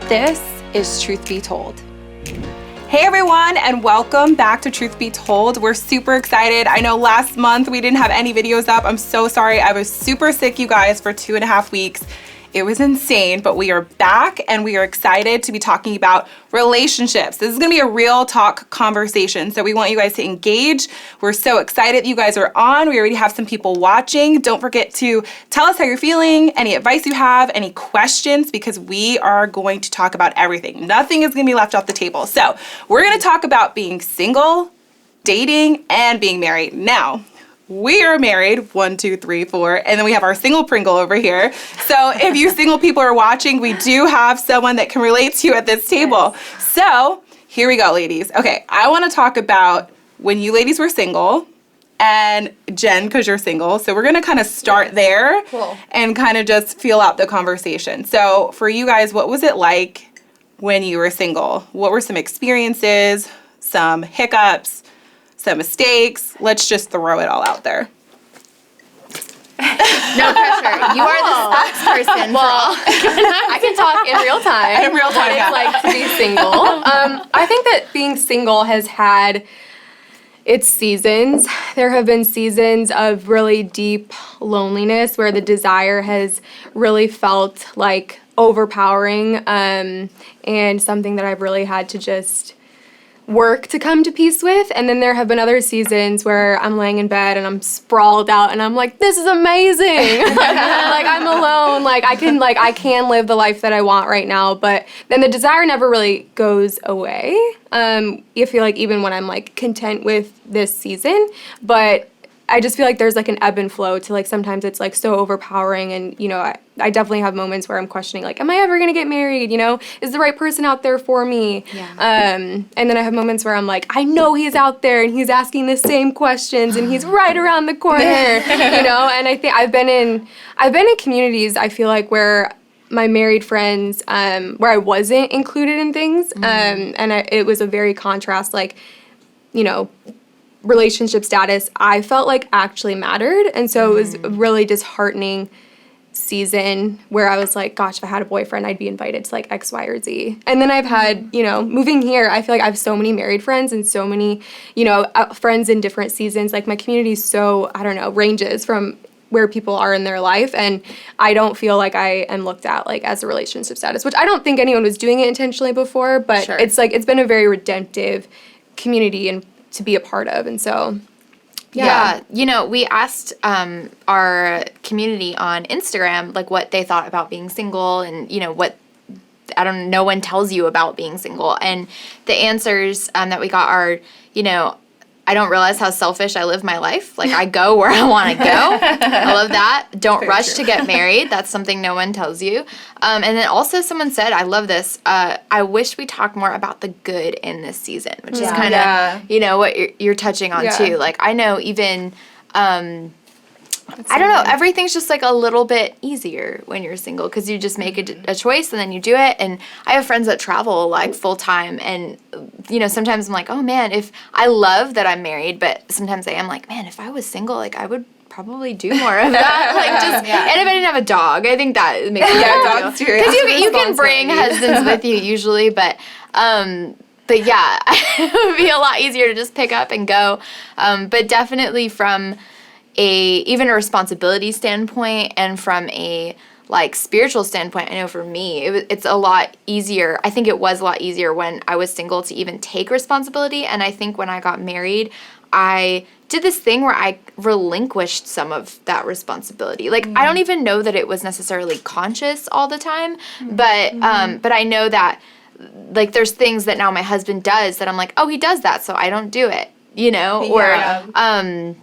This is Truth Be Told. Hey everyone, and welcome back to Truth Be Told. We're super excited. I know last month we didn't have any videos up. I'm so sorry. I was super sick, you guys, for 2.5 weeks. It was insane, but we are back and we are excited to be talking about relationships. This is gonna be a real talk conversation, so we want you guys to engage. We're so excited that you guys are on. We already have some people watching. Don't forget to tell us how you're feeling, any advice you have, any questions, because we are going to talk about everything. Nothing is gonna be left off the table. So we're gonna talk about being single, dating, and being married. Now, we are married, 1, 2, 3, 4, and then we have our single Pringle over here. So if you single people are watching, we do have someone that can relate to you at this table. Yes. So here we go, ladies. Okay, I want to talk about when you ladies were single, and Jen, because you're single. So we're going to kind of start there and kind of just feel out the conversation. So for you guys, what was it like when you were single? What were some experiences, some hiccups, some mistakes? Let's just throw it all out there. No pressure. You are the spokesperson. Well, I can talk in real time. In real time, what it's like to be single. I think that being single has had its seasons. There have been seasons of really deep loneliness where the desire has really felt like overpowering, and something that I've really had to just work to come to peace with. And then there have been other seasons where I'm laying in bed and I'm sprawled out and I'm like, this is amazing. Like I'm alone. Like I can live the life that I want right now. But then the desire never really goes away. I feel like even when I'm like content with this season, but I just feel like there's like an ebb and flow to like sometimes it's like so overpowering, and you know I definitely have moments where I'm questioning like, am I ever gonna get married? You know, is the right person out there for me? Yeah. And then I have moments where I'm like, I know he's out there and he's asking the same questions and he's right around the corner. You know, and I think I've been in communities I feel like where my married friends where I wasn't included in things, and it was a very contrast, like, you know, relationship status I felt like actually mattered, and so it was a really disheartening season where I was like, gosh, if I had a boyfriend I'd be invited to like X, Y, or Z. And then I've had, you know, moving here, I feel like I have so many married friends and so many, you know, friends in different seasons. Like my community is so, I don't know, ranges from where people are in their life, and I don't feel like I am looked at like as a relationship status, which I don't think anyone was doing it intentionally before, but sure. It's like it's been a very redemptive community and to be a part of. And so yeah, you know, we asked our community on Instagram like what they thought about being single, and you know what, no one tells you about being single, and the answers that we got are, you know, I don't realize how selfish I live my life. Like, I go where I want to go. I love that. Don't Very rush true. To get married. That's something no one tells you. And then also someone said, I love this, I wish we talked more about the good in this season, which is kind of, you know, what you're touching on too. Like, I know even, I don't know, everything's just like a little bit easier when you're single because you just make a choice and then you do it. And I have friends that travel like full time, and you know, sometimes I'm like, oh man, if I love that I'm married, but sometimes I am like, man, if I was single, like I would probably do more of that. Like just, and if I didn't have a dog, I think that makes me dogs too. Because you can bring husbands with you usually, but yeah, it would be a lot easier to just pick up and go. But definitely from even a responsibility standpoint and from a like spiritual standpoint, I know for me it's a lot easier. I think it was a lot easier when I was single to even take responsibility, and I think when I got married I did this thing where I relinquished some of that responsibility. Like I don't even know that it was necessarily conscious all the time, but I know that like there's things that now my husband does that I'm like, oh, he does that, so I don't do it, you know, or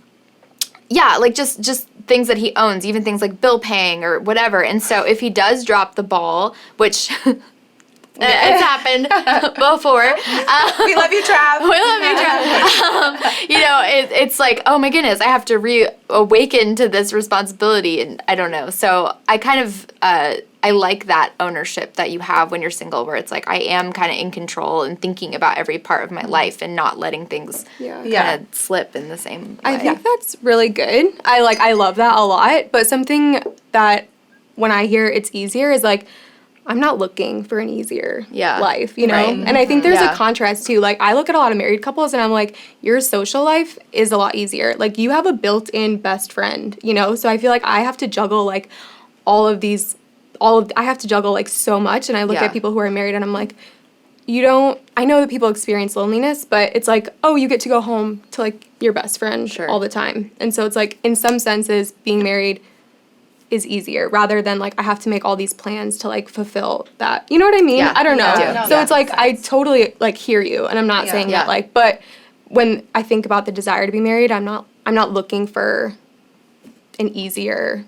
yeah, like just things that he owns, even things like bill paying or whatever. And so if he does drop the ball, which it's happened before. We love you, Trav. We love you, Trav. You know, it's like, oh my goodness, I have to reawaken to this responsibility, and I don't know. So I kind of, I like that ownership that you have when you're single, where it's like I am kind of in control and thinking about every part of my life and not letting things kind of slip in the same way. I think that's really good. I love that a lot. But something that when I hear it's easier is like, I'm not looking for an easier Yeah. life, you know? Right. And I think there's Yeah. a contrast too. Like, I look at a lot of married couples and I'm like, your social life is a lot easier. Like, you have a built-in best friend, you know? So I feel like I have to juggle, like, I have to juggle, like, so much. And I look Yeah. at people who are married and I'm like, I know that people experience loneliness, but it's like, oh, you get to go home to, like, your best friend Sure. all the time. And so it's like, in some senses, being married is easier rather than like I have to make all these plans to like fulfill that. You know what I mean? Yeah. I don't know. Yeah. So Yeah. it's like I totally like hear you, and I'm not saying Yeah. that like, but when I think about the desire to be married, I'm not looking for an easier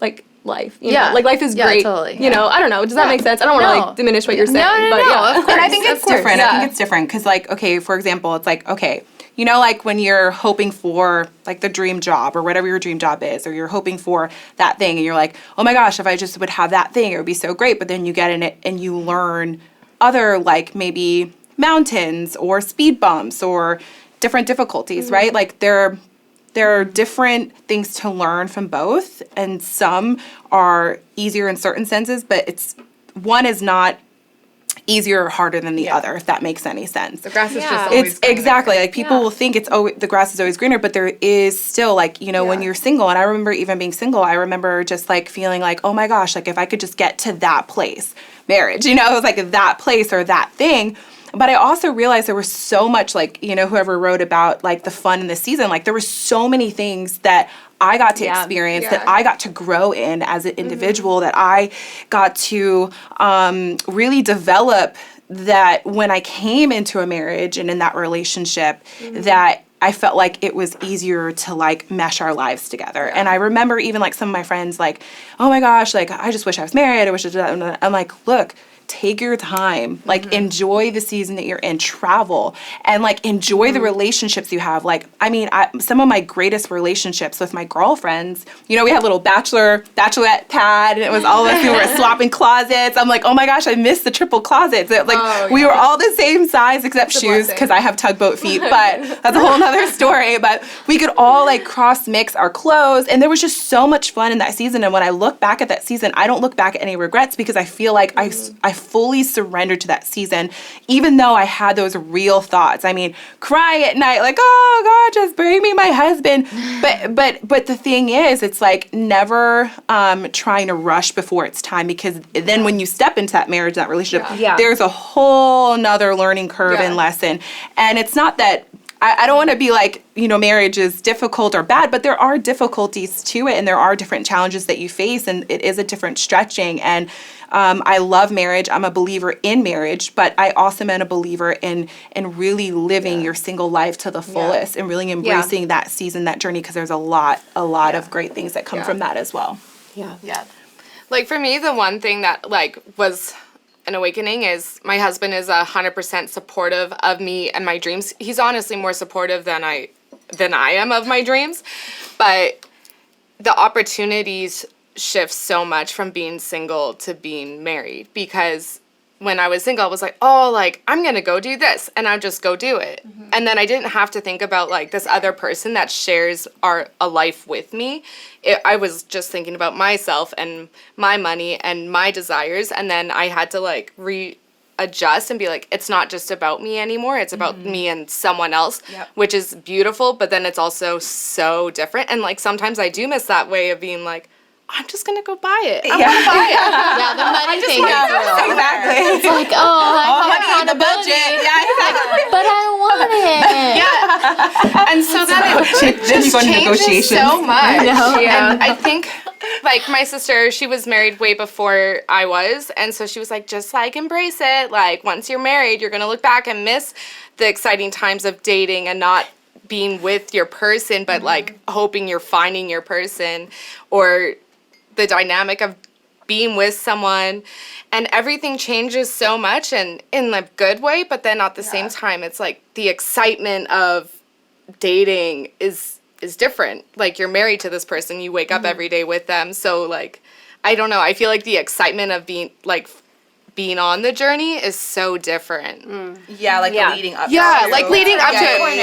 like life. You know? Like life is great. Totally. You know, I don't know. Does that make sense? I don't want to No. like diminish what you're saying. No, but yeah. of course. And I think it's different. Yeah. I think it's different because, like, okay, for example, it's like, okay, you know, like when you're hoping for like the dream job or whatever your dream job is, or you're hoping for that thing and you're like, oh my gosh, if I just would have that thing, it would be so great. But then you get in it and you learn other like maybe mountains or speed bumps or different difficulties, right? Like there are different things to learn from both, and some are easier in certain senses, but one is not easier or harder than the other, if that makes any sense. The grass is just always It's greener. exactly like people will think it's the grass is always greener, but there is still like, you know, when you're single, and I remember even being single, I remember just like feeling like, oh my gosh, like if I could just get to that place, marriage, you know, it was like that place or that thing. But I also realized there was so much, like, you know, whoever wrote about like the fun in the season, like there were so many things that I got to experience, that I got to grow in as an individual, that I got to really develop, that when I came into a marriage and in that relationship, that I felt like it was easier to like mesh our lives together. And I remember even like some of my friends like, oh my gosh, like I just wish I was married. I wish I did that. I'm like, look, take your time, like enjoy the season that you're in, travel, and like enjoy the relationships you have. Like, I mean, some of my greatest relationships with my girlfriends, you know, we had a little bachelorette pad, and it was all of us who were swapping closets. I'm like, oh my gosh, I miss the triple closets. Like we were all the same size except shoes, because I have tugboat feet, but that's a whole nother story. But we could all like cross mix our clothes, and there was just so much fun in that season. And when I look back at that season, I don't look back at any regrets, because I feel like I fully surrendered to that season, even though I had those real thoughts. I mean, crying at night, like, oh God, just bring me my husband. But the thing is, it's like never trying to rush before it's time, because then when you step into that marriage, that relationship, there's a whole nother learning curve and lesson. And it's not that I don't want to be like, you know, marriage is difficult or bad, but there are difficulties to it, and there are different challenges that you face, and it is a different stretching. And I love marriage. I'm a believer in marriage, but I also am a believer in really living your single life to the fullest, and really embracing that season, that journey, because there's a lot of great things that come from that as well. Yeah. Like for me, the one thing that like was an awakening is my husband is 100% supportive of me and my dreams. He's honestly more supportive than I am of my dreams, but the opportunities shift so much from being single to being married, because when I was single, I was like, oh, like, I'm going to go do this, and I'll just go do it. And then I didn't have to think about, like, this other person that shares a life with me. I was just thinking about myself and my money and my desires, and then I had to, like, readjust and be like, it's not just about me anymore. It's about me and someone else, which is beautiful, but then it's also so different. And, like, sometimes I do miss that way of being like, I'm just going to go buy it. I'm going to buy it. Yeah, the money thing is real. Exactly. It's like, oh, I have the budget. Yeah, exactly. but I want it. And so then it Then you just go into changes negotiations. so much. Yeah. And I think, like, my sister, she was married way before I was, and so she was like, just, like, embrace it. Like, once you're married, you're going to look back and miss the exciting times of dating and not being with your person, but, like, hoping you're finding your person, or the dynamic of being with someone, and everything changes so much, and in a good way, but then at the same time, it's like the excitement of dating is different. Like, you're married to this person, you wake up every day with them, so, like, I don't know, I feel like the excitement of being on the journey is so different. Yeah, like the leading up. Yeah, like leading up to it.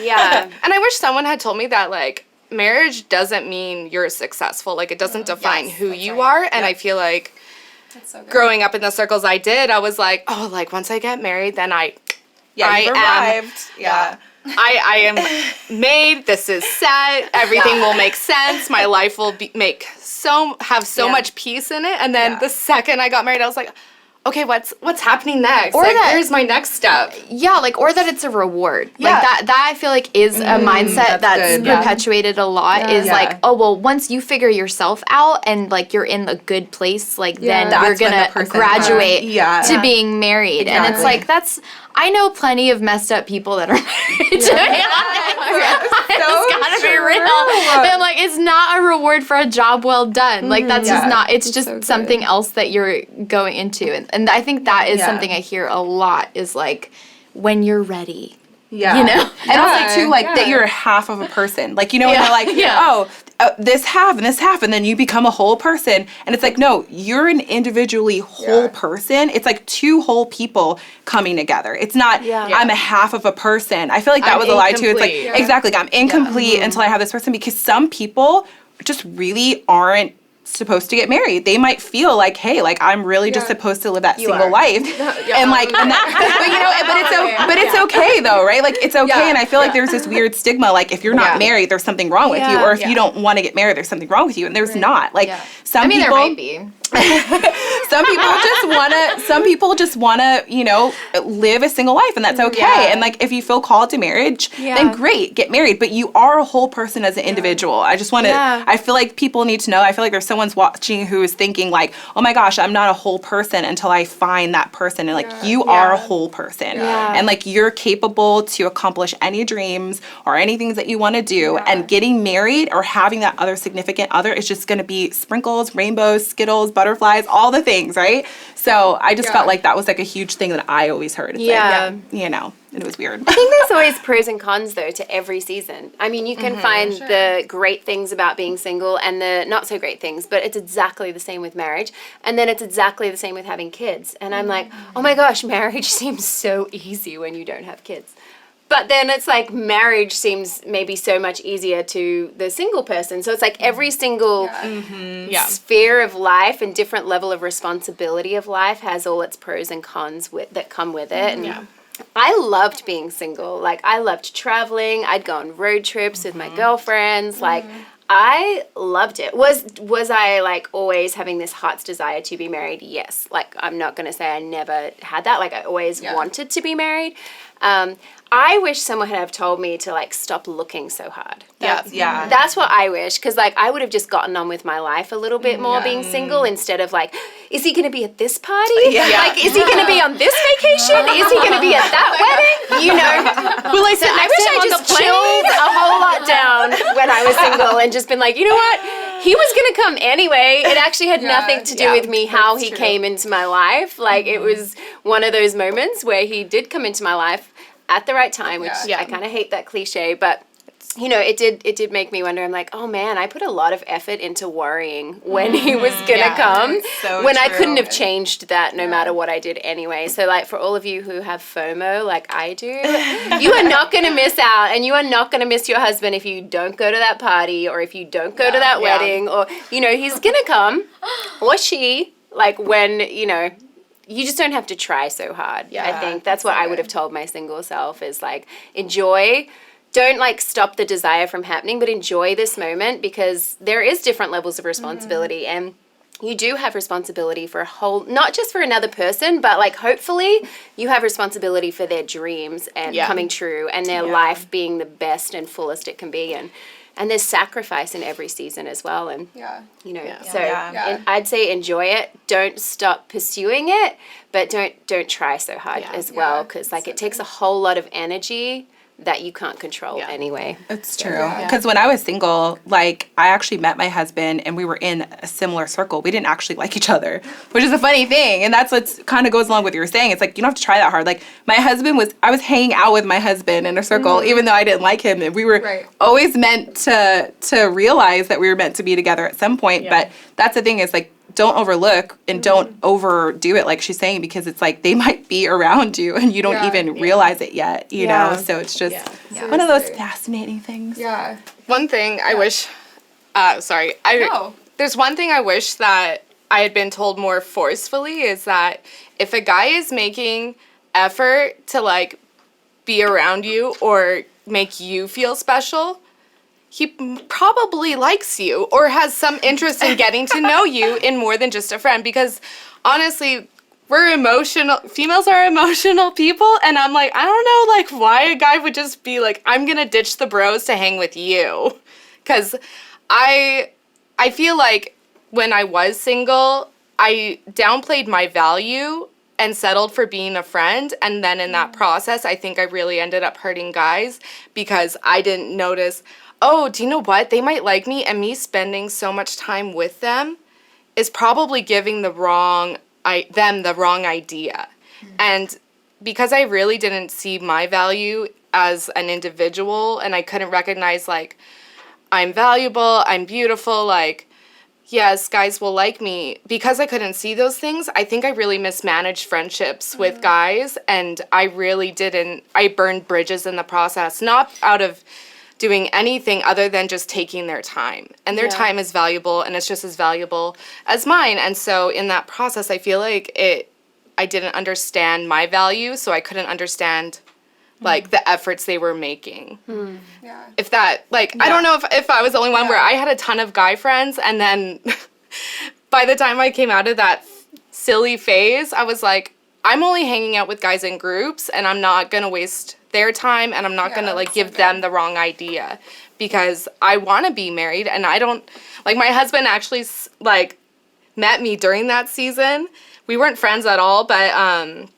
Yeah. And I wish someone had told me that, like, marriage doesn't mean you're successful. Like, it doesn't define who you are. And I feel like That's so good. growing up in the circles I did, I was like, oh, like once I get married, then I You've am arrived. Yeah. I am made. This is set. Everything will make sense. My life will have so much peace in it. And then the second I got married, I was like, okay, what's happening next? Or like, that- where's my next step? Yeah, like, or that it's a reward. Yeah. Like, that I feel like is a mindset that's good, yeah. perpetuated a lot, is Yeah. like, oh, well, once you figure yourself out and, like, you're in a good place, like, then That's you're when the gonna person- graduate Yeah. to being married. And it's Exactly. like, I know plenty of messed up people that are married, to be honest. It's gotta be real. But I'm like, it's not a reward for a job well done. Like, that's just not, it's just so good. something else that you're going into. And I think that is something I hear a lot, is like, when you're ready. Yeah. You know? And also, too, like, that Yeah. you're half of a person. Like, you know, when Yeah. they're like, Yeah. oh, this half and this half, and then you become a whole person. And it's like, no, you're an individually whole person. It's like two whole people coming together. It's not, I'm a half of a person. I feel like that I'm was a lie, too. It's like, incomplete. exactly, like, I'm incomplete until I have this person, because some people just really aren't supposed to get married. They might feel like, hey, like, I'm really just supposed to live that single life. And like, and that, but you know, but it's okay though, right? Like, it's okay. And I feel like there's this weird stigma, like, if you're not married, there's something wrong with you, or if you don't want to get married, there's something wrong with you. And there's not. Like, some I mean, people, there might be. some people just wanna, you know, live a single life, and that's okay. And like, if you feel called to marriage, then great, get married. But you are a whole person as an individual. I just want to. I feel like people need to know. I feel like there's someone's watching who is thinking like, oh my gosh, I'm not a whole person until I find that person. And like, you are a whole person, and like, you're capable to accomplish any dreams or anything that you want to do. And getting married or having that other significant other is just going to be sprinkles, rainbows, Skittles, butterflies, all the things, right? So I just felt like that was like a huge thing that I always heard. It's like, you know, and it was weird. I think there's always pros and cons, though, to every season. I mean, you can find the great things about being single and the not so great things, but it's exactly the same with marriage. And then it's exactly the same with having kids. And I'm like, oh my gosh, marriage seems so easy when you don't have kids. But then it's like marriage seems maybe so much easier to the single person. So it's like every single sphere of life and different level of responsibility of life has all its pros and cons that come with it. And I loved being single. Like, I loved traveling. I'd go on road trips with my girlfriends. Like, I loved it. Was I like always having this heart's desire to be married? Yes. Like, I'm not going to say I never had that. Like, I always wanted to be married. I wish someone had have told me to like stop looking so hard. That's what I wish, because like I would have just gotten on with my life a little bit more being single, instead of like, is he going to be at this party? Like, is he going to be on this vacation? Is he going to be at that wedding? You know. Well, I said I wish I just chilled a whole lot down when I was single and just been like, you know what? He was going to come anyway. It actually had nothing to do with me how he came into my life. Like, it was one of those moments where he did come into my life at the right time, which I kind of hate that cliche, but you know, it did make me wonder. I'm like, oh man, I put a lot of effort into worrying when he was gonna come, so when I true. couldn't have changed that no matter what I did anyway. So like, for all of you who have FOMO like I do, you are not gonna miss out, and you are not gonna miss your husband if you don't go to that party, or if you don't go to that wedding, or you know, he's gonna come, or she, like, when, you know, you just don't have to try so hard. I think that's what I would have told my single self, is like, enjoy. Don't like stop the desire from happening, but enjoy this moment, because there is different levels of responsibility, and you do have responsibility for a whole, not just for another person, but like hopefully you have responsibility for their dreams and coming true, and their life being the best and fullest it can be. And there's sacrifice in every season as well. And, you know, so I'd say enjoy it. Don't stop pursuing it, but don't try so hard as well. Because like, it takes a whole lot of energy that you can't control anyway. It's true. Because when I was single, like, I actually met my husband and we were in a similar circle. We didn't actually like each other, which is a funny thing. And that's what kind of goes along with what you're saying. It's like, you don't have to try that hard. Like, I was hanging out with my husband in a circle, even though I didn't like him. And we were always meant to realize that we were meant to be together at some point. But that's the thing, is like, don't overlook and don't overdo it, like she's saying, because it's like they might be around you and you don't even realize it yet, you know? So it's just one of those fascinating things. One thing I wish, there's one thing I wish that I had been told more forcefully is that if a guy is making effort to like be around you or make you feel special, he probably likes you or has some interest in getting to know you in more than just a friend. Because honestly, females are emotional people, and I'm like, I don't know, like, why a guy would just be like, I'm gonna ditch the bros to hang with you. Because I feel like when I was single, I downplayed my value and settled for being a friend. And then in that process, I think I really ended up hurting guys because I didn't notice, oh, do you know what? They might like me, and me spending so much time with them is probably giving them the wrong idea. And because I really didn't see my value as an individual, and I couldn't recognize, like, I'm valuable, I'm beautiful, like, yes, guys will like me. Because I couldn't see those things, I think I really mismanaged friendships with guys, and I burned bridges in the process, not out of doing anything other than just taking their time. And their time is valuable, and it's just as valuable as mine. And so in that process, I feel like I didn't understand my value, so I couldn't understand like the efforts they were making. Yeah. If that, like, I don't know if I was the only one where I had a ton of guy friends, and then by the time I came out of that silly phase, I was like, I'm only hanging out with guys in groups, and I'm not gonna waste their time, and I'm not gonna like give them the wrong idea, because I want to be married, and I don't, like, my husband actually like met me during that season. We weren't friends at all, but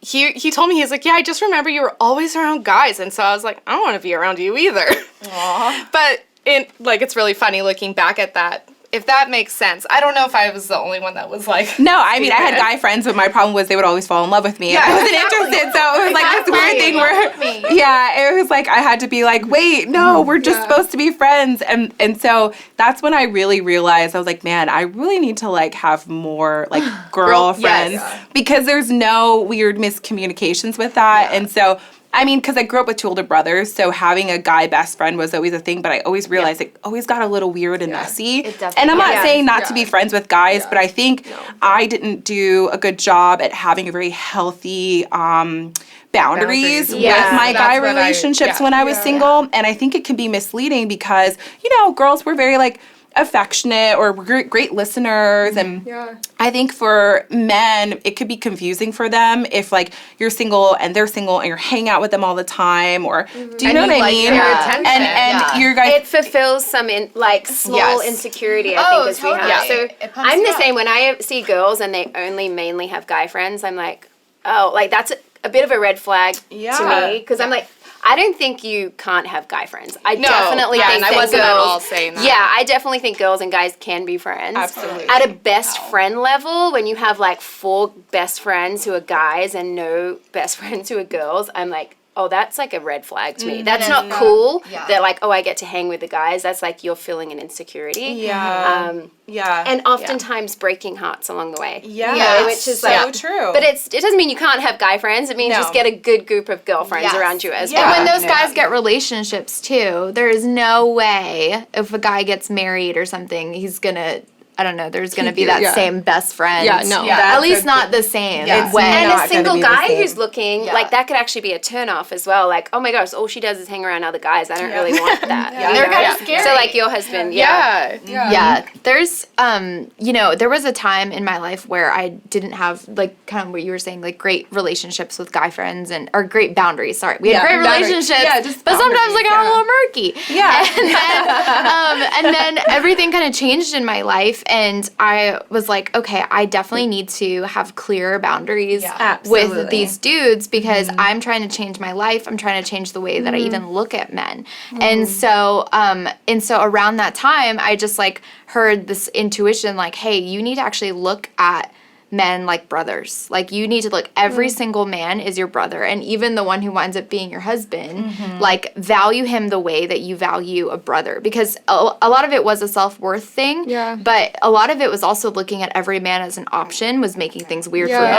he told me, he's like, yeah, I just remember you were always around guys. And so I was like, I don't want to be around you either. Aww. But it's really funny looking back at that, if that makes sense. I don't know if I was the only one that was like. No, I mean, I had guy friends, but my problem was they would always fall in love with me. Yeah, I wasn't interested, so it was like this weird thing where, yeah, it was like I had to be like, wait, no, we're just supposed to be friends. And so that's when I really realized, I was like, man, I really need to like have more like girlfriends because there's no weird miscommunications with that. And so, I mean, because I grew up with 2 older brothers, so having a guy best friend was always a thing, but I always realized it always got a little weird and messy. And I'm not saying not to be friends with guys, but I think I didn't do a good job at having a very healthy boundaries with my guy relationships when I was single. And I think it can be misleading because, you know, girls were very like affectionate or great listeners, and I think for men it could be confusing for them if like you're single and they're single and you're hanging out with them all the time, or do you know what I mean? And your guys, it fulfills some small insecurity, I think, as we have. So I'm the same. When I see girls and they only mainly have guy friends, I'm like, oh, like that's a bit of a red flag to me, because I'm like, I don't think you can't have guy friends. I definitely think that I wasn't at all saying that. Yeah, I definitely think girls and guys can be friends. Absolutely. At a best friend level, when you have like 4 best friends who are guys and no best friends who are girls, I'm like, oh, that's like a red flag to me. That's not cool. That like, oh, I get to hang with the guys. That's like you're feeling an insecurity. And oftentimes breaking hearts along the way. Which is so true. But it doesn't mean you can't have guy friends. It means just get a good group of girlfriends around you as well. And when those guys get relationships too, there is no way if a guy gets married or something, he's gonna, I don't know, there's going to be that same best friend. At least not the same. Way. And a single guy who's looking, like, that could actually be a turnoff as well. Like, oh my gosh, all she does is hang around other guys. I don't really want that. They're kind of scary. So, like, your husband, There's, you know, there was a time in my life where I didn't have, like, kind of what you were saying, like, great relationships with guy friends, or great boundaries. Sorry. We had great relationships, but sometimes, like, I'm a little murky. And then everything kind of changed in my life. And I was like, okay, I definitely need to have clear boundaries with these dudes because I'm trying to change my life. I'm trying to change the way that I even look at men. And so around that time, I just like heard this intuition, like, hey, you need to actually look at men like brothers. Like, you need to look, every single man is your brother, and even the one who winds up being your husband, like, value him the way that you value a brother, because a lot of it was a self-worth thing, but a lot of it was also looking at every man as an option was making things weird for me.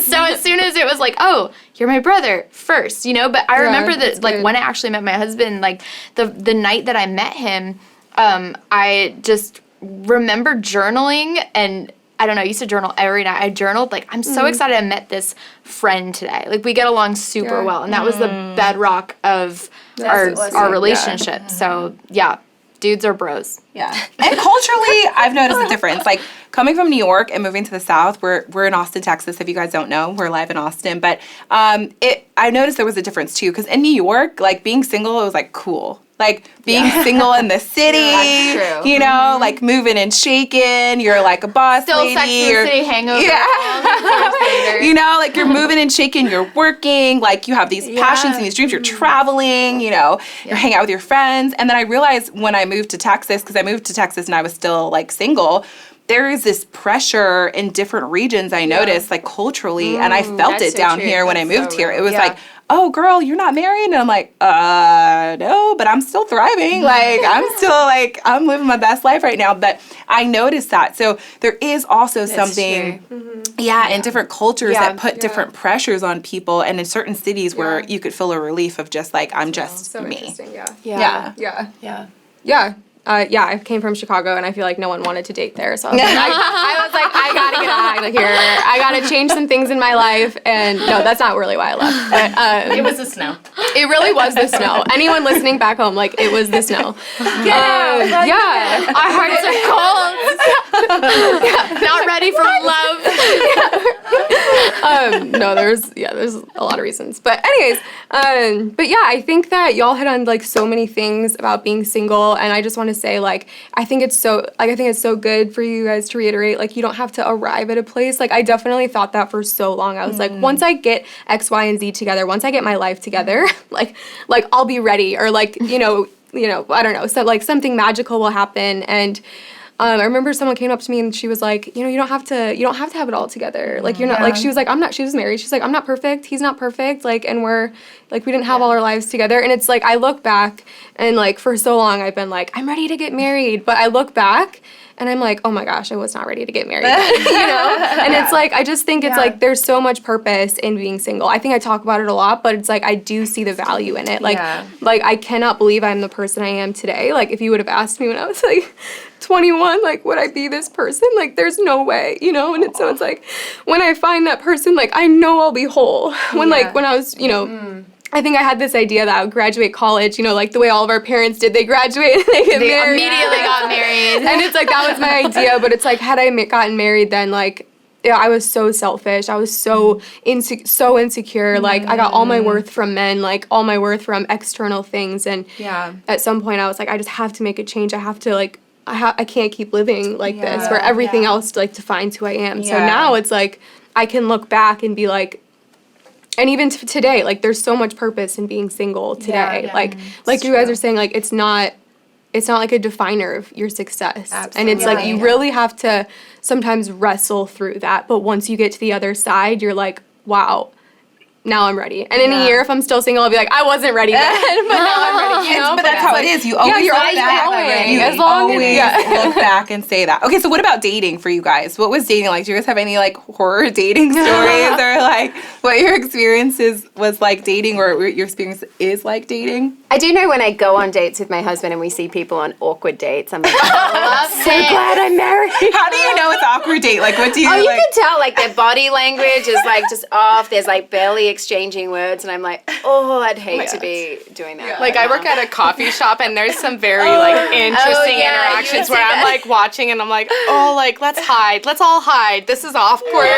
So as soon as it was like, oh, you're my brother first, you know, but I remember that, like, when I actually met my husband, like, the night that I met him, I just remember journaling, and I don't know, I used to journal every night. I journaled, like, I'm so excited I met this friend today. Like, we get along super well, and that was the bedrock of our relationship. So, yeah, dudes are bros. Yeah. And culturally, I've noticed a difference. Like, coming from New York and moving to the South, we're in Austin, Texas. If you guys don't know, we're live in Austin. But I noticed there was a difference, too. Because in New York, like, being single, it was, like, cool. Like, being single in the city, That's true. you know, like, moving and shaking. You're, like, a boss Still lady. Sex and the City hangover. Yeah. You know, like, you're moving and shaking. You're working. Like, you have these passions and these dreams. You're traveling, you know. You're hanging out with your friends. And then I realized when I moved to Texas, because I moved to Texas and I was still, like, single, there is this pressure in different regions I noticed, like, culturally. And I felt it down here when I moved here. It was like, oh, girl, you're not married? And I'm like, no, but I'm still thriving. Like, I'm living my best life right now. But I noticed that. So there is also something, in different cultures that put different pressures on people. And in certain cities where you could feel a relief of just, like, I'm just So me. interesting, Yeah. I came from Chicago, and I feel like no one wanted to date there. So I was like, I gotta get out of here. I gotta change some things in my life. And no, that's not really why I left. But It was the snow. it really was the snow. Anyone listening back home, like, it was the snow. Our hearts are cold. Not ready for love. No, there's a lot of reasons. But anyways, but yeah, I think that y'all hit on, like, so many things about being single, and I just want to say, like, I think it's so good for you guys to reiterate, like, you don't have to arrive at a place. Like, I definitely thought that for so long. I was like, once I get X, Y, and Z together, once I get my life together, like I'll be ready, or, like, you know, I don't know, so, like, something magical will happen. And I remember someone came up to me and she was like, you know, you don't have to have it all together. Like, you're not, like, she was like, she was married. She's like, I'm not perfect. He's not perfect. Like, and we're, like, we didn't have all our lives together. And it's like, I look back and, like, for so long I've been like, I'm ready to get married. But I look back and I'm like, oh my gosh, I was not ready to get married then, you know? And it's like, I just think it's like, there's so much purpose in being single. I think I talk about it a lot, but it's like, I do see the value in it. Like, like, I cannot believe I'm the person I am today. Like, if you would have asked me when I was, like, 21, like, would I be this person? Like, there's no way, you know? And it's, so it's like, when I find that person, like, I know I'll be whole. When, like, when I was, you know, I think I had this idea that I would graduate college, you know, like the way all of our parents did. They graduate and they get married. Immediately got married. And it's like, that was my idea. But it's like, had I gotten married then, like, yeah, I was so selfish. I was so insecure. Like, I got all my worth from men, like, all my worth from external things. And at some point I was like, I just have to make a change. I have to, like, I can't keep living like this, where everything else, like, defines who I am. So now it's like, I can look back and be like, and even today, like, there's so much purpose in being single today. Like you guys are saying, like, it's not like a definer of your success. Absolutely. And it's like, you really have to sometimes wrestle through that. But once you get to the other side, you're like, wow, now I'm ready. And in a year, if I'm still single, I'll be like, I wasn't ready then, but now I'm ready, you know? But that's how it is. You always you're look always back. growing. You As long as look back and say that. Okay, so what about dating for you guys? What was dating like? Do you guys have any, like, horror dating stories, or, like, what your experiences was like dating, or your experience is like dating? I do know when I go on dates with my husband and we see people on awkward dates, I'm like, so glad I'm married. How do you know it's awkward date? Like, what do you, you like? can tell, like, their body language is, like, just off. There's, like, barely exchanging words, and I'm like, oh, I'd hate to be doing that. Like, I work at a coffee shop, and there's some very, like, interesting interactions where I'm, like, watching, and I'm like, oh, like, let's hide. Let's all hide. This is awkward.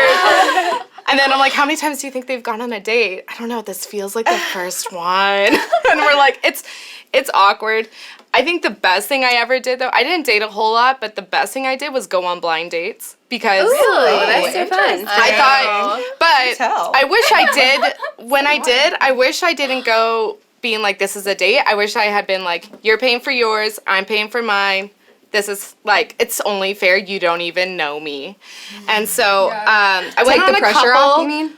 And then I'm like, how many times do you think they've gone on a date? I don't know. This feels like the first one. And we're like, it's awkward. I think the best thing I ever did, though, I didn't date a whole lot, but the best thing I did was go on blind dates. Because that's so fun. I thought, but I wish I did. When I did, I wish I didn't go being like, this is a date. I wish I had been like, you're paying for yours, I'm paying for mine. This is, like, it's only fair. You don't even know me. And so I went on a couple. Take the pressure off, you mean?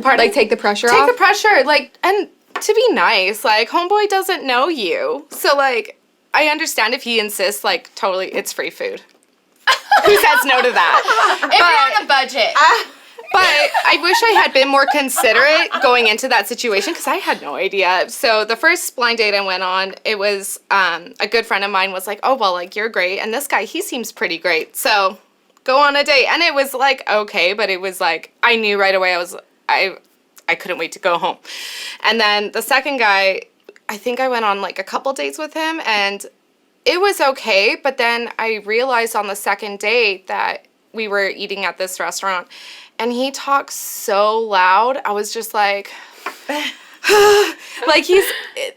Pardon? Like, take the pressure off? Take the pressure. Like, and to be nice, like, homeboy doesn't know you. So, like, I understand if he insists, like, totally, it's free food. Who says no to that? If you're on a budget. But I wish I had been more considerate going into that situation because I had no idea. So the first blind date I went on, it was a good friend of mine was like, oh, well, like, you're great. And this guy, he seems pretty great. So go on a date. And it was like, okay, but it was like, I knew right away I couldn't wait to go home. And then the second guy, I think I went on like a couple dates with him and it was okay. But then I realized on the second date that we were eating at this restaurant and he talks so loud. I was just like, like he's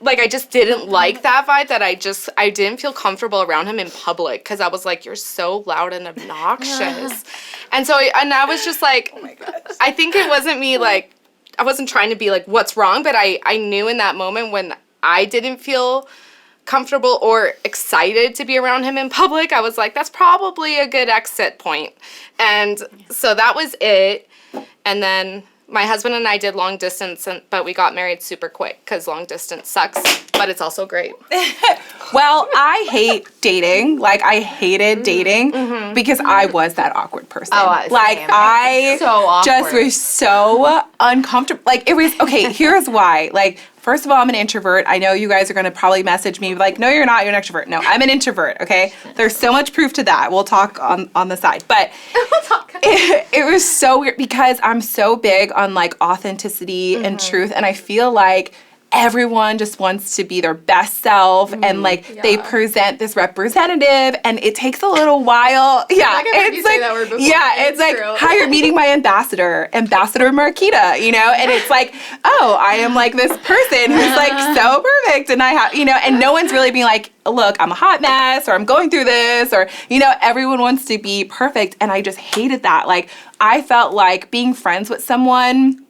like, I just didn't like that vibe that I didn't feel comfortable around him in public because I was like, you're so loud and obnoxious. And so, and I was just like, oh my gosh. I think it wasn't me, like, I wasn't trying to be like, what's wrong? But I knew in that moment when I didn't feel comfortable or excited to be around him in public, I was like, that's probably a good exit point. And so that was it. And then my husband and I did long distance, but we got married super quick because long distance sucks, but it's also great. Well, I hate dating. Like, I hated dating because I was that awkward person. Oh, like, same. I So awkward. just was so uncomfortable. Like, it was, okay, here's why. Like, first of all, I'm an introvert. I know you guys are going to probably message me like, no, you're not. You're an extrovert. No, I'm an introvert, okay? There's so much proof to that. We'll talk on the side. But it was so weird because I'm so big on, like, authenticity and truth. And I feel like everyone just wants to be their best self and like they present this representative and it takes a little while. Yeah, it's like it's like how you're meeting my ambassador Marquita, you know, and it's like, oh, I am like this person who's like so perfect and I have, you know, and no one's really being like, look, I'm a hot mess or I'm going through this or, you know, everyone wants to be perfect and I just hated that. Like, I felt like being friends with someone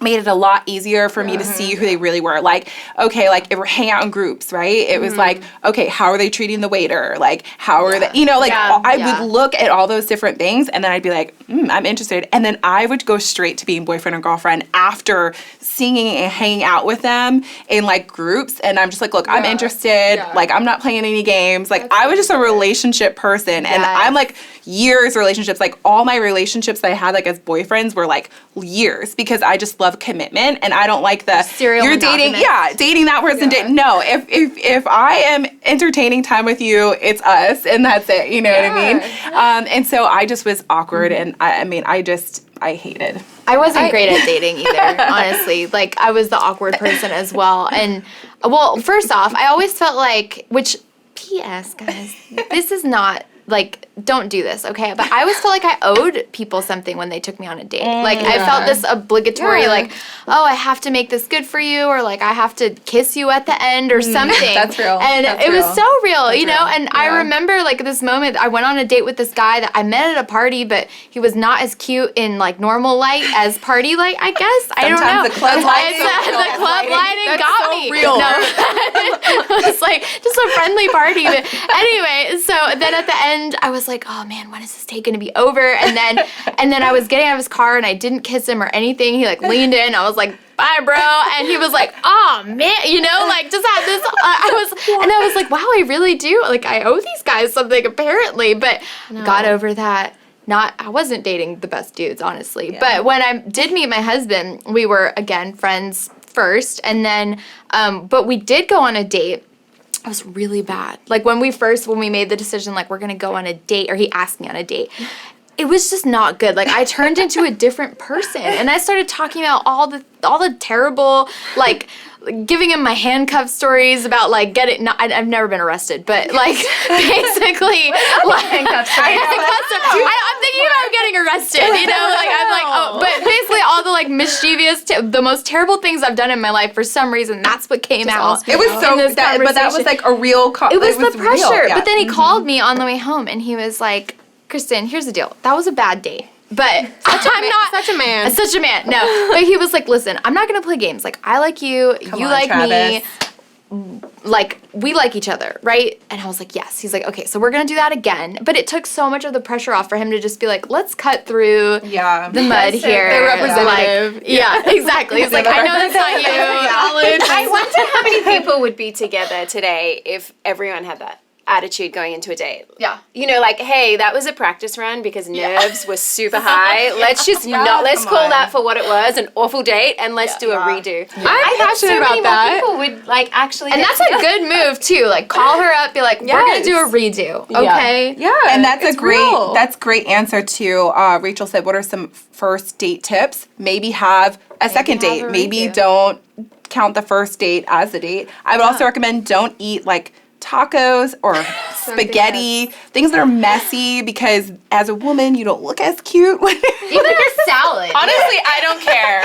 made it a lot easier for me to see who they really were. Like, okay, like if we're hanging out in groups, right? It was like, okay, how are they treating the waiter? Like, how are they, you know, like I would look at all those different things and then I'd be like, I'm interested. And then I would go straight to being boyfriend or girlfriend after singing and hanging out with them in like groups. And I'm just like, look, I'm interested. Like, I'm not playing any games. Like, I was just a relationship person. And I'm like years relationships. Like, all my relationships that I had like as boyfriends were like years because I just love commitment and I don't like the serial you're dating dating that person. No, if I am entertaining time with you, it's us and that's it, you know what I mean? And so I just was awkward and I mean I hated. I wasn't great at dating either, honestly. Like, I was the awkward person as well. And, well, first off, I always felt like, which, P.S., guys, this is not, like, don't do this, okay? But I always felt like I owed people something when they took me on a date. Like, I felt this obligatory, like, oh, I have to make this good for you, or, like, I have to kiss you at the end or something. That's real. And That's it real. was so real, you know? And I remember, like, this moment, I went on a date with this guy that I met at a party, but he was not as cute in, like, normal light as party light, I guess. I don't know. The club lighting, the club lighting got so me. real. No, it was, like, just a friendly party. But anyway, so then at the end, I was like, oh, man, when is this date gonna be over? And then I was getting out of his car and I didn't kiss him or anything. He like leaned in. I was like, bye, bro. And he was like, oh man, you know, like just had this. I was like, wow, I really do. Like, I owe these guys something apparently, but got over that. I wasn't dating the best dudes, honestly. Yeah. But when I did meet my husband, we were again friends first, and then, but we did go on a date. It was really bad. Like when we made the decision, like we're gonna go on a date, or he asked me on a date, it was just not good. Like I turned into a different person, and I started talking about all the terrible, like giving him my handcuff stories about like I've never been arrested, but like basically like handcuffs. I'm thinking about getting arrested, you know, like I'm like, oh, but basically all the like mischievous, the most terrible things I've done in my life for some reason, that's what came out. It was so, but that was like a real. It was the pressure. Real, yeah. But then he called me on the way home, and he was like, Kristen, here's the deal. That was a bad date. But I'm not such a man. Such a man. No. But he was like, listen, I'm not gonna play games. Like, I like you, you like me. Like, we like each other, right? And I was like, yes. He's like, okay, so we're gonna do that again. But it took so much of the pressure off for him to just be like, let's cut through the mud here. The representative. Like, yeah, exactly. He's like, I know that's not you. I wonder how many people would be together today if everyone had that. attitude going into a date. Yeah. You know, like, hey, that was a practice run because nerves were super high. Let's just let's come call on. that for what it was, an awful date, and let's do a redo. I'm passionate about that. People would like actually, And that's a good move too. Like call her up, be like, we're gonna do a redo. Okay. Yeah. And that's it's a great real. that's great answer to Rachel said, what are some first date tips? Maybe have a second date. Maybe don't count the first date as a date. I would also recommend don't eat like tacos or spaghetti, things that are messy, because as a woman you don't look as cute when Even a salad. Honestly, I don't care.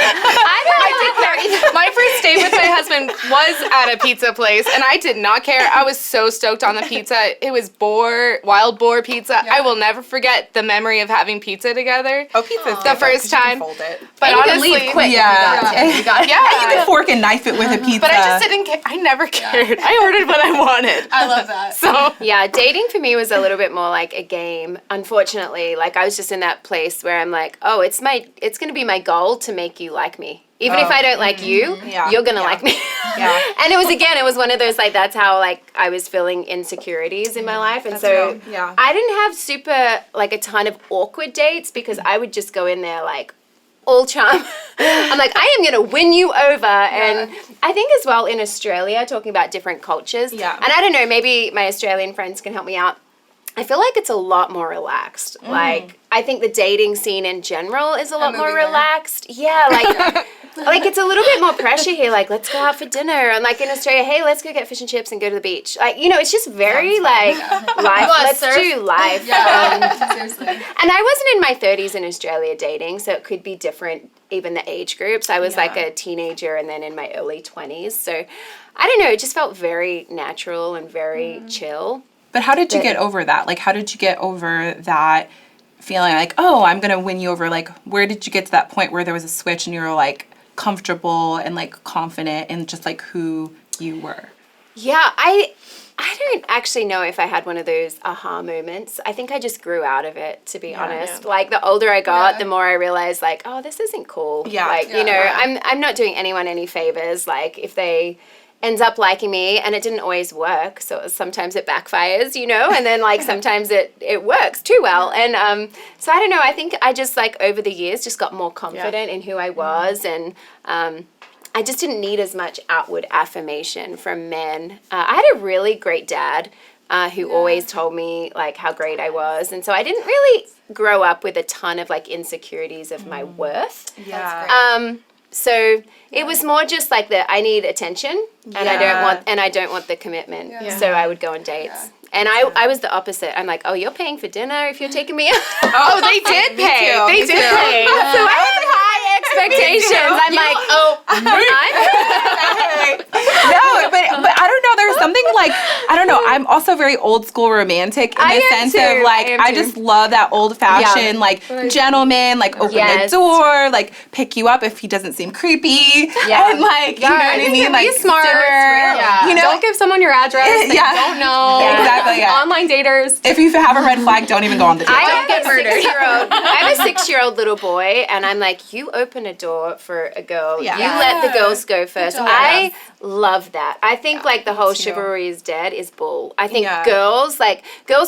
My first date with my husband was at a pizza place, and I did not care. I was so stoked on the pizza. It was wild boar pizza. I will never forget the memory of having pizza together. Oh, pizza's The first time. Fold it. But And you can honestly, leave quick. Yeah. You got it. yeah. You can fork and knife it with a pizza. But I just didn't care. I never cared. I ordered what I wanted. I love that. So Yeah, dating for me was a little bit more like a game. Unfortunately, like I was just in that place where I'm like, oh, it's going to be my goal to make you like me. Even if I don't like you, you're going to like me. Yeah. And it was one of those, like, that's how, like, I was feeling insecurities in my life. And so real. Yeah. I didn't have super, like, a ton of awkward dates because I would just go in there, like, all charm. I'm like, I am going to win you over. And I think as well in Australia, talking about different cultures. Yeah. And I don't know, maybe my Australian friends can help me out. I feel like it's a lot more relaxed. Like, I think the dating scene in general is a lot more relaxed. Yeah, like, like it's a little bit more pressure here. Like, let's go out for dinner. And like in Australia, hey, let's go get fish and chips and go to the beach. Like, you know, it's just very like life. Let's do life. Seriously. And I wasn't in my 30s in Australia dating, so it could be different, even the age groups. I was like a teenager and then in my early 20s. So I don't know, it just felt very natural and very chill. But how did you get over that? Like, how did you get over that feeling like, oh, I'm going to win you over? Like, where did you get to that point where there was a switch and you were like comfortable and like confident in just like who you were? Yeah, I don't actually know if I had one of those aha moments. I think I just grew out of it, to be honest. Like the older I got, the more I realized like, oh, this isn't cool. Yeah. Like, you know, I'm not doing anyone any favors. Like if they ends up liking me, and it didn't always work, so sometimes it backfires, you know, and then like sometimes it works too well. And so I don't know, I think I just like over the years just got more confident in who I was, and I just didn't need as much outward affirmation from men. I had a really great dad who always told me like how great I was, and so I didn't really grow up with a ton of like insecurities of my worth. So it was more just like that I need attention and I don't want the commitment. So I would go on dates. And I was the opposite. I'm like, oh, you're paying for dinner if you're taking me out. oh, they did pay. They did pay. So I had high expectations. I'm like, No, but I don't know. There's something like, I don't know. I'm also very old school romantic in the sense of like, I just love that old fashioned like gentleman, like open the door, like pick you up if he doesn't seem creepy. And like, you know what I mean? Like smart. You know, Don't give someone your address. They don't know. Exactly. Yeah. Online daters. If you have a red flag, don't even go on the date. I have a 6-year-old little boy, and I'm like, you open a door for a girl. You let the girls go first. I love that. I think like the whole chivalry is dead is bull. I think girls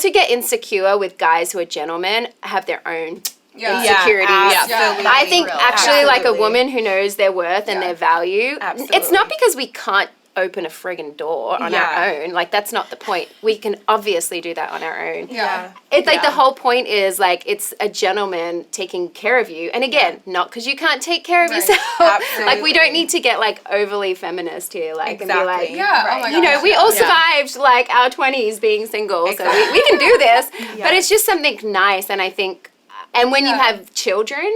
who get insecure with guys who are gentlemen have their own insecurities. I think actually like a woman who knows their worth and their value, it's not because we can't open a friggin' door on our own. Like that's not the point. We can obviously do that on our own. It's like the whole point is like it's a gentleman taking care of you. And again, not because you can't take care of yourself. Like we don't need to get like overly feminist here. Like and be like, Oh my you know, we all survived like our 20s being single. So we can do this. But it's just something nice. And I think, and when you have children,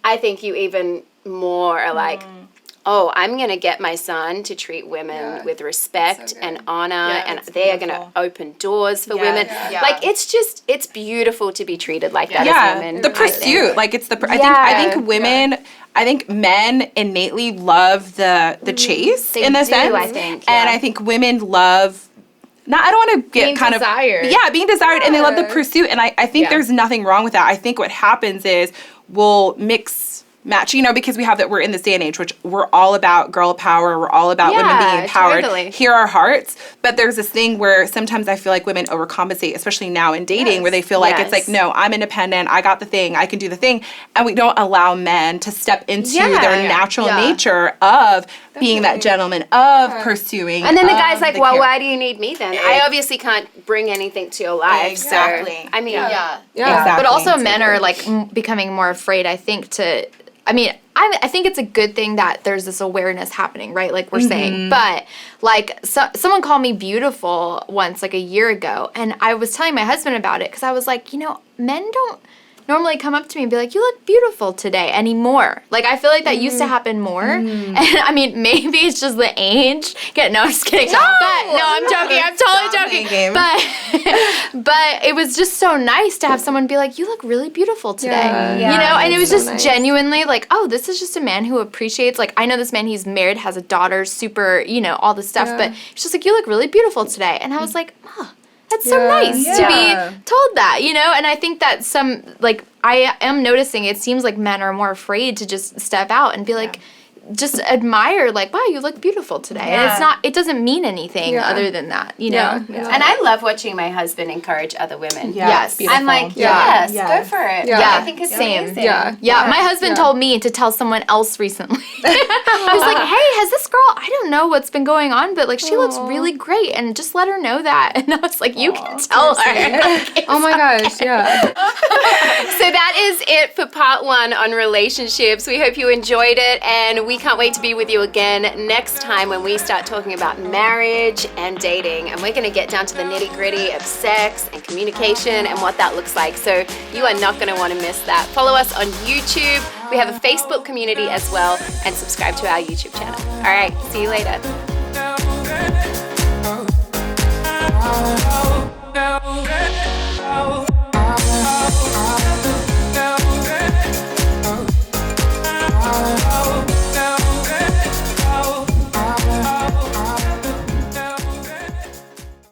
I think you even more are like, oh, I'm going to get my son to treat women with respect and honor, and they are going to open doors for women. Like, it's beautiful to be treated like that as women. The pursuit. Like, it's the, I think women, I think men innately love the chase in a sense. I think. And I think women love, I don't want to get being kind desired. of, being desired, and they love the pursuit. And I think there's nothing wrong with that. I think what happens is we'll mix match, you know, because we're in this day and age, which we're all about girl power. We're all about women being empowered. Totally. Hear our hearts. But there's this thing where sometimes I feel like women overcompensate, especially now in dating, where they feel like it's like, no, I'm independent. I got the thing. I can do the thing. And we don't allow men to step into their natural nature of being that gentleman, of pursuing. And then the guy's like, well, why do you need me then? I obviously can't bring anything to your life. Exactly. So, I mean, Exactly. But also men are like becoming more afraid, I think, I think it's a good thing that there's this awareness happening, right? Like we're saying. But like someone called me beautiful once, like a year ago, and I was telling my husband about it because I was like, you know, men don't normally come up to me and be like, you look beautiful today anymore. Like, I feel like that used to happen more. And I mean, maybe it's just the age. No, I'm just kidding. No, I'm joking. I'm totally joking. But it was just so nice to have someone be like, you look really beautiful today. You know, and it was just genuinely like, oh, this is just a man who appreciates, like, I know this man, he's married, has a daughter, super, you know, all this stuff, but he's just like, you look really beautiful today. And I was like, oh, that's so nice to be told that, you know? And I think that I am noticing it seems like men are more afraid to just step out and be like, just admire, like, wow, you look beautiful today. And it doesn't mean anything other than that, you know? And I love watching my husband encourage other women. Yes. I'm like, yes, go for it. Yeah. I think it's amazing. My husband told me to tell someone else recently. I was like, hey, has this girl, I don't know what's been going on, but like she looks really great, and just let her know that. And I was like, you can tell her. Oh my gosh, yeah. So that is it for part 1 on relationships. We hope you enjoyed it, and we can't wait to be with you again next time when we start talking about marriage and dating. And we're going to get down to the nitty-gritty of sex and communication and what that looks like. So you are not going to want to miss that. Follow us on YouTube. We have a Facebook community as well, and subscribe to our YouTube channel. All right, see you later.